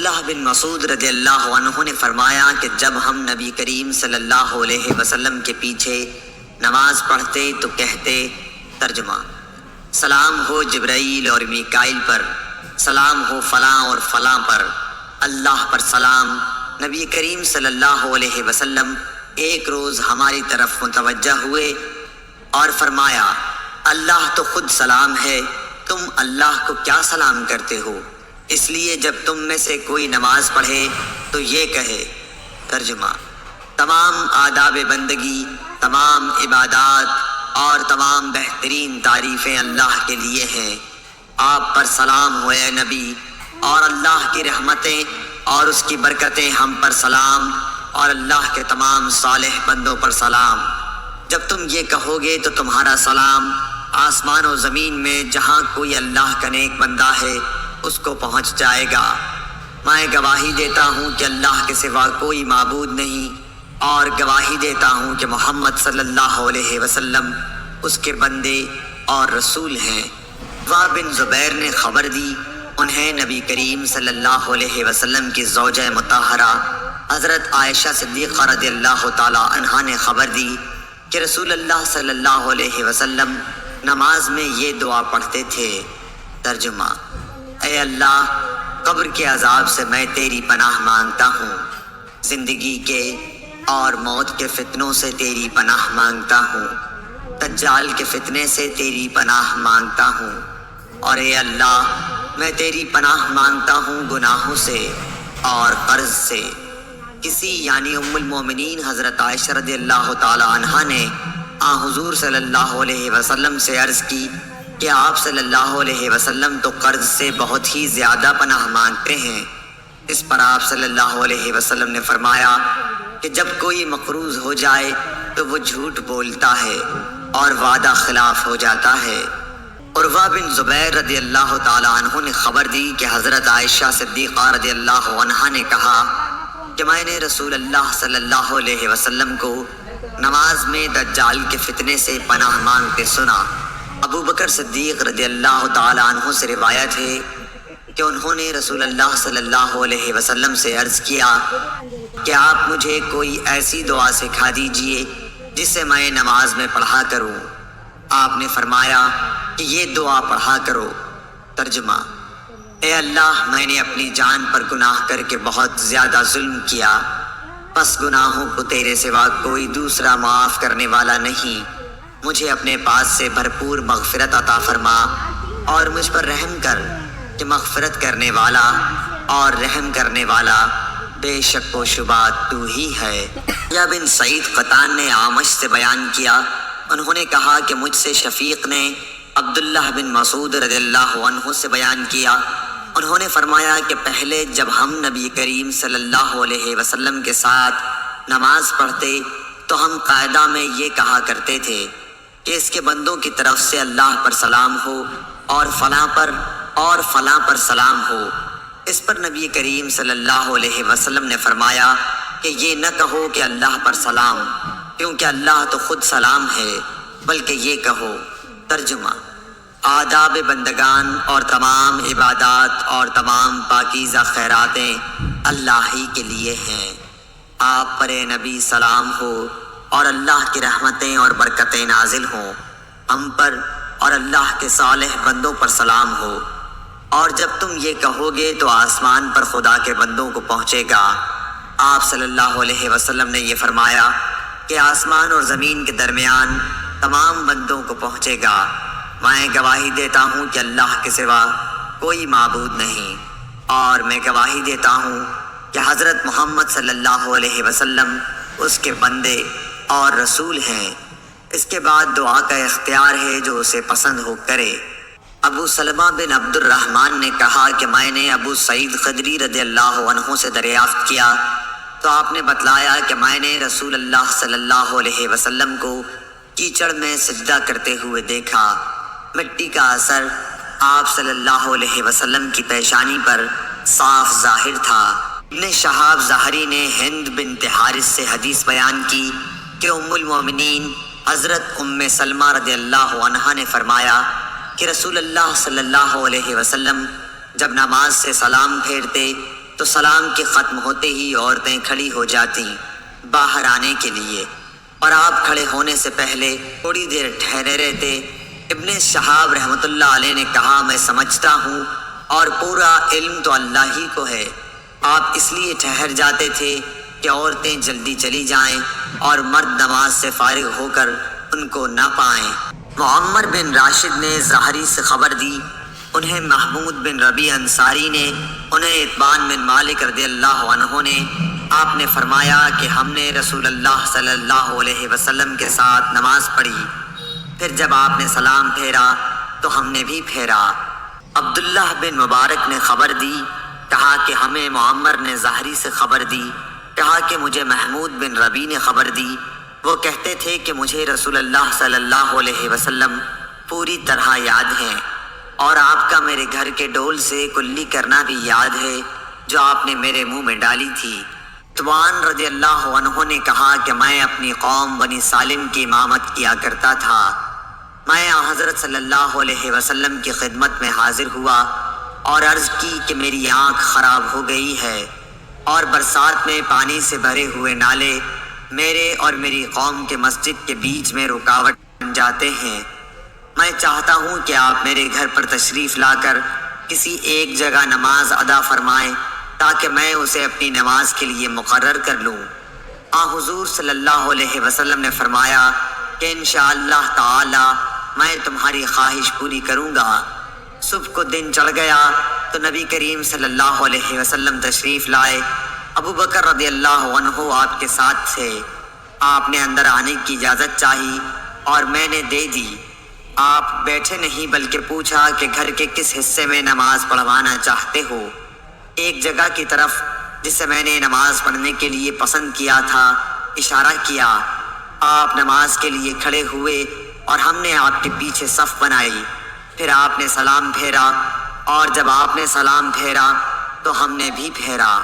عبداللہ بن مسعود رضی اللہ عنہ نے فرمایا کہ جب ہم نبی کریم صلی اللہ علیہ وسلم کے پیچھے نماز پڑھتے تو کہتے، ترجمہ: سلام ہو جبرائیل اور میکائیل پر، سلام ہو فلاں اور فلاں پر، اللہ پر سلام۔ نبی کریم صلی اللہ علیہ وسلم ایک روز ہماری طرف متوجہ ہوئے اور فرمایا، اللہ تو خود سلام ہے، تم اللہ کو کیا سلام کرتے ہو؟ اس لیے جب تم میں سے کوئی نماز پڑھے تو یہ کہے۔ ترجمہ: تمام آداب بندگی، تمام عبادات اور تمام بہترین تعریفیں اللہ کے لیے ہیں۔ آپ پر سلام ہو اے نبی، اور اللہ کی رحمتیں اور اس کی برکتیں ہم پر سلام، اور اللہ کے تمام صالح بندوں پر سلام۔ جب تم یہ کہو گے تو تمہارا سلام آسمان و زمین میں جہاں کوئی اللہ کا نیک بندہ ہے اس کو پہنچ جائے گا۔ میں گواہی دیتا ہوں کہ اللہ کے سوا کوئی معبود نہیں، اور گواہی دیتا ہوں کہ محمد صلی اللہ علیہ وسلم اس کے بندے اور رسول ہیں۔ عروہ بن زبیر نے خبر دی، انہیں نبی کریم صلی اللہ علیہ وسلم کی زوجہ مطہرہ حضرت عائشہ صدیقہ رضی اللہ تعالی عنہا نے خبر دی کہ رسول اللہ صلی اللہ علیہ وسلم نماز میں یہ دعا پڑھتے تھے۔ ترجمہ: اے اللہ، قبر کے عذاب سے میں تیری پناہ مانگتا ہوں، زندگی کے اور موت کے فتنوں سے تیری پناہ مانگتا ہوں، دجال کے فتنے سے تیری پناہ مانگتا ہوں، اور اے اللہ، میں تیری پناہ مانگتا ہوں گناہوں سے اور قرض سے۔ کسی یعنی ام المومنین حضرت عائشہ رضی اللہ تعالی عنہا نے حضور صلی اللہ علیہ وسلم سے عرض کی کہ آپ صلی اللہ علیہ وسلم تو قرض سے بہت ہی زیادہ پناہ مانگتے ہیں۔ اس پر آپ صلی اللہ علیہ وسلم نے فرمایا کہ جب کوئی مقروض ہو جائے تو وہ جھوٹ بولتا ہے اور وعدہ خلاف ہو جاتا ہے۔ عروہ بن زبیر رضی اللہ تعالی عنہ نے خبر دی کہ حضرت عائشہ صدیقہ رضی اللہ عنہا نے کہا کہ میں نے رسول اللہ صلی اللہ علیہ وسلم کو نماز میں دجال کے فتنے سے پناہ مانگتے سنا۔ ابو بکر صدیق رضی اللہ تعالی عنہ سے روایت ہے کہ انہوں نے رسول اللہ صلی اللہ علیہ وسلم سے عرض کیا کہ آپ مجھے کوئی ایسی دعا سکھا دیجئے جسے میں نماز میں پڑھا کروں۔ آپ نے فرمایا کہ یہ دعا پڑھا کرو۔ ترجمہ: اے اللہ، میں نے اپنی جان پر گناہ کر کے بہت زیادہ ظلم کیا، پس گناہوں کو تیرے سوا کوئی دوسرا معاف کرنے والا نہیں۔ مجھے اپنے پاس سے بھرپور مغفرت عطا فرما اور مجھ پر رحم کر کہ مغفرت کرنے والا اور رحم کرنے والا بے شک و شبہ تو ہی ہے۔ یا بن سعید قطان نے اعمش سے بیان کیا، انہوں نے کہا کہ مجھ سے شفیق نے عبداللہ بن مسعود رضی اللہ عنہ سے بیان کیا، انہوں نے فرمایا کہ پہلے جب ہم نبی کریم صلی اللہ علیہ وسلم کے ساتھ نماز پڑھتے تو ہم قاعدہ میں یہ کہا کرتے تھے کہ اس کے بندوں کی طرف سے اللہ پر سلام ہو اور فلاں پر سلام ہو۔ اس پر نبی کریم صلی اللہ علیہ وسلم نے فرمایا کہ یہ نہ کہو کہ اللہ پر سلام، کیونکہ اللہ تو خود سلام ہے، بلکہ یہ کہو۔ ترجمہ: آداب بندگان اور تمام عبادات اور تمام پاکیزہ خیراتیں اللہ ہی کے لیے ہیں۔ آپ پر اے نبی سلام ہو اور اللہ کی رحمتیں اور برکتیں نازل ہوں، ہم پر اور اللہ کے صالح بندوں پر سلام ہو۔ اور جب تم یہ کہو گے تو آسمان پر خدا کے بندوں کو پہنچے گا۔ آپ صلی اللہ علیہ وسلم نے یہ فرمایا کہ آسمان اور زمین کے درمیان تمام بندوں کو پہنچے گا۔ میں گواہی دیتا ہوں کہ اللہ کے سوا کوئی معبود نہیں، اور میں گواہی دیتا ہوں کہ حضرت محمد صلی اللہ علیہ وسلم اس کے بندے اور رسول ہیں۔ اس کے بعد دعا کا اختیار ہے، جو اسے پسند ہو کرے۔ ابو سلمہ بن عبد الرحمن نے کہا کہ میں نے ابو سعید خدری رضی اللہ عنہ سے دریافت کیا تو آپ نے بتلایا کہ میں نے رسول اللہ صلی اللہ علیہ وسلم کو کیچڑ میں سجدہ کرتے ہوئے دیکھا۔ مٹی کا اثر آپ صلی اللہ علیہ وسلم کی پیشانی پر صاف ظاہر تھا۔ ابن شہاب ظاہری نے ہند بنت حارث سے حدیث بیان کی کہ ام المومنین حضرت ام سلمہ رضی اللہ عنہا نے فرمایا کہ رسول اللہ صلی اللہ علیہ وسلم جب نماز سے سلام پھیرتے تو سلام کے ختم ہوتے ہی عورتیں کھڑی ہو جاتی باہر آنے کے لیے، اور آپ کھڑے ہونے سے پہلے تھوڑی دیر ٹھہرے رہتے۔ ابن شہاب رحمۃ اللہ علیہ نے کہا، میں سمجھتا ہوں اور پورا علم تو اللہ ہی کو ہے، آپ اس لیے ٹھہر جاتے تھے کہ عورتیں جلدی چلی جائیں اور مرد نماز سے فارغ ہو کر ان کو نہ پائیں۔ معمر بن راشد نے زہری سے خبر دی، انہیں محمود بن ربیع انصاری نے، انہیں اتبان بن مالک رضی اللہ عنہ نے، آپ نے فرمایا کہ ہم نے رسول اللہ صلی اللہ علیہ وسلم کے ساتھ نماز پڑھی، پھر جب آپ نے سلام پھیرا تو ہم نے بھی پھیرا۔ عبداللہ بن مبارک نے خبر دی، کہا کہ ہمیں معمر نے زہری سے خبر دی، کہا کہ مجھے محمود بن ربیع نے خبر دی، وہ کہتے تھے کہ مجھے رسول اللہ صلی اللہ علیہ وسلم پوری طرح یاد ہیں، اور آپ کا میرے گھر کے ڈول سے کلی کرنا بھی یاد ہے جو آپ نے میرے منہ میں ڈالی تھی۔ اتبان رضی اللہ عنہ نے کہا کہ میں اپنی قوم بنی سالم کی امامت کیا کرتا تھا، میں حضرت صلی اللہ علیہ وسلم کی خدمت میں حاضر ہوا اور عرض کی کہ میری آنکھ خراب ہو گئی ہے اور برسات میں پانی سے بھرے ہوئے نالے میرے اور میری قوم کے مسجد کے بیچ میں رکاوٹ بن جاتے ہیں، میں چاہتا ہوں کہ آپ میرے گھر پر تشریف لا کر کسی ایک جگہ نماز ادا فرمائیں تاکہ میں اسے اپنی نماز کے لیے مقرر کر لوں۔ حضور صلی اللہ علیہ وسلم نے فرمایا کہ انشاءاللہ تعالی میں تمہاری خواہش پوری کروں گا۔ صبح کو دن چڑھ گیا تو نبی کریم صلی اللہ علیہ وسلم تشریف لائے، ابو بکر رضی اللہ عنہ آپ کے ساتھ تھے، آپ نے اندر آنے کی اجازت چاہی اور میں نے دے دی۔ آپ بیٹھے نہیں بلکہ پوچھا کہ گھر کے کس حصے میں نماز پڑھوانا چاہتے ہو؟ ایک جگہ کی طرف جسے میں نے نماز پڑھنے کے لیے پسند کیا تھا اشارہ کیا۔ آپ نماز کے لیے کھڑے ہوئے اور ہم نے آپ کے پیچھے صف بنائی، پھر آپ نے سلام پھیرا، اور جب آپ نے سلام پھیرا تو ہم نے بھی پھیرا۔